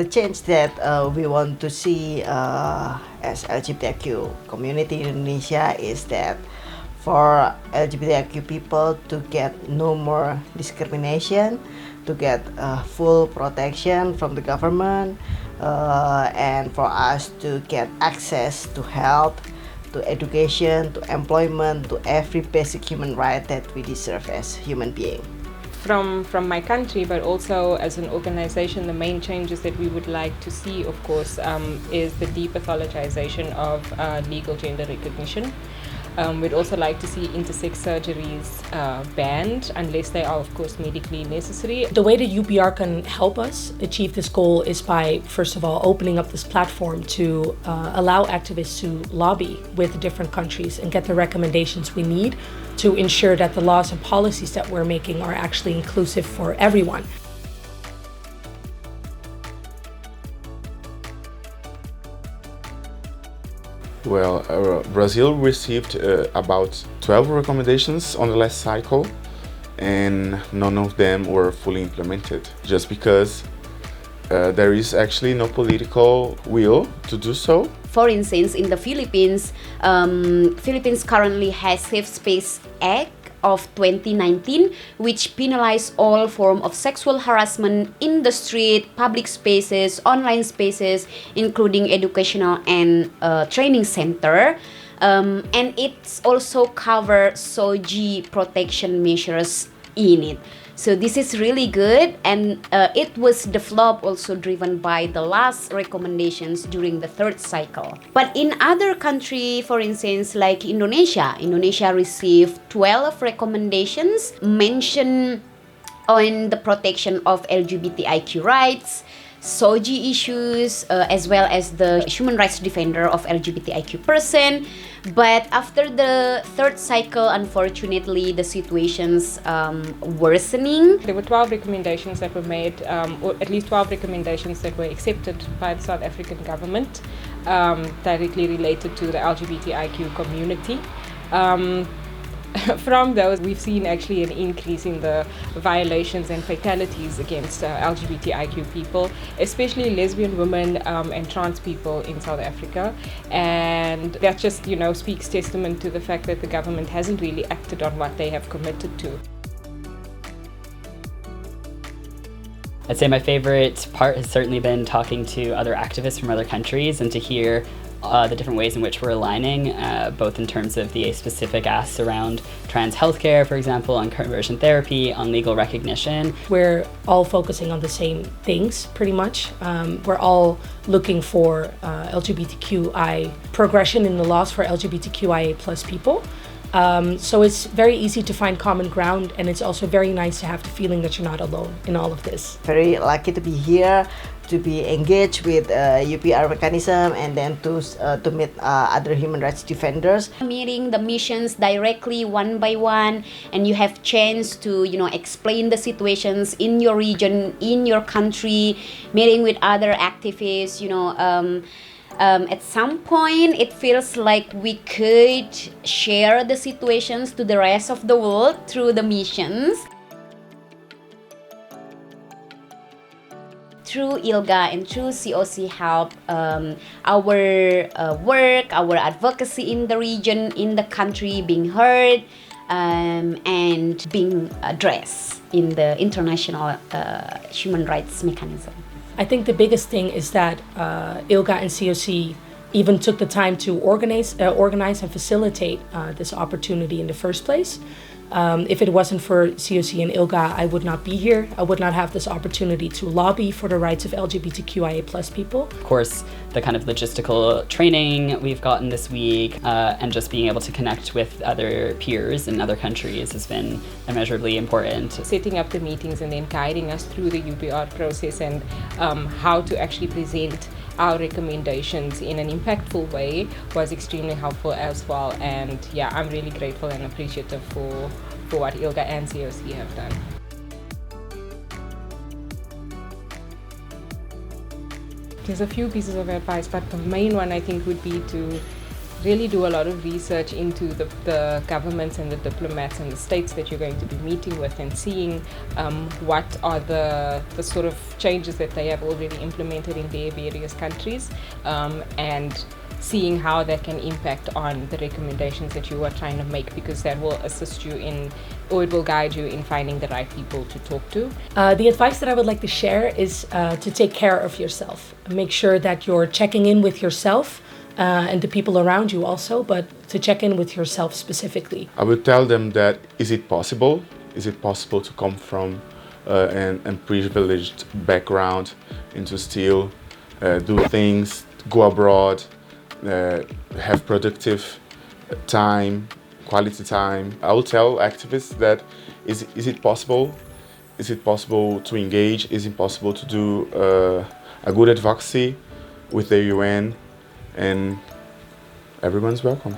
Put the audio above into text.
the change that we want to see as LGBTIQ community in Indonesia is that for LGBTIQ people to get no more discrimination, to get full protection from the government, and for us to get access to health, to education, to employment, to every basic human right that we deserve as human beings. From my country, but also as an organization, the main changes that we would like to see, of course, is the depathologization of legal gender recognition. We'd also like to see intersex surgeries banned unless they are, of course, medically necessary. The way that UPR can help us achieve this goal is by, first of all, opening up this platform to allow activists to lobby with different countries and get the recommendations we need to ensure that the laws and policies that we're making are actually inclusive for everyone. Well, Brazil received about 12 recommendations on the last cycle, and none of them were fully implemented, just because there is actually no political will to do so. For instance, in the Philippines, Philippines currently has Safe Space Act of 2019, which penalize all form of sexual harassment in the street, public spaces, online spaces, including educational and training center. And it's also cover SOGIESC protection measures in it. So this is really good, and it was developed also driven by the last recommendations during the third cycle. But in other country, for instance, like Indonesia received 12 recommendations mentioned on the protection of LGBTIQ rights, SOGIESC issues, as well as the human rights defender of LGBTIQ person. But after the third cycle, unfortunately, the situation's worsening. There were 12 recommendations that were made, or at least 12 recommendations that were accepted by the South African government, directly related to the LGBTIQ community. From those, we've seen actually an increase in the violations and fatalities against LGBTIQ people, especially lesbian women and trans people in South Africa. And that just, speaks testament to the fact that the government hasn't really acted on what they have committed to. I'd say my favorite part has certainly been talking to other activists from other countries and to hear the different ways in which we're aligning, both in terms of the specific asks around trans healthcare, for example, on conversion therapy, on legal recognition. We're all focusing on the same things, pretty much. We're all looking for LGBTQI progression in the laws for LGBTQIA plus people. So it's very easy to find common ground, and it's also very nice to have the feeling that you're not alone in all of this. Very lucky to be here, to be engaged with UPR mechanism, and then to meet other human rights defenders. Meeting the missions directly one by one, and you have chance to explain the situations in your region, in your country, meeting with other activists. At some point, it feels like we could share the situations to the rest of the world through the missions. Through ILGA and through COC help our work, our advocacy in the region, in the country being heard and being addressed in the international human rights mechanism. I think the biggest thing is that ILGA and COC even took the time to organize and facilitate this opportunity in the first place. If it wasn't for COC and ILGA, I would not be here. I would not have this opportunity to lobby for the rights of LGBTQIA plus people. Of course, the kind of logistical training we've gotten this week and just being able to connect with other peers in other countries has been immeasurably important. Setting up the meetings and then guiding us through the UPR process and how to actually present our recommendations in an impactful way was extremely helpful as well. And yeah, I'm really grateful and appreciative for what ILGA and COC have done. There's a few pieces of advice, but the main one I think would be to really do a lot of research into the governments and the diplomats and the states that you're going to be meeting with, and seeing what are the sort of changes that they have already implemented in their various countries, and seeing how that can impact on the recommendations that you are trying to make, because that will assist you in, or it will guide you in finding the right people to talk to. The advice that I would like to share is to take care of yourself. Make sure that you're checking in with yourself and the people around you also, but to check in with yourself specifically. I would tell them that is it possible? Is it possible to come from an privileged background and to still do things, go abroad, have productive time, quality time? I will tell activists that is it possible? Is it possible to engage? Is it possible to do a good advocacy with the UN? And everyone's welcome.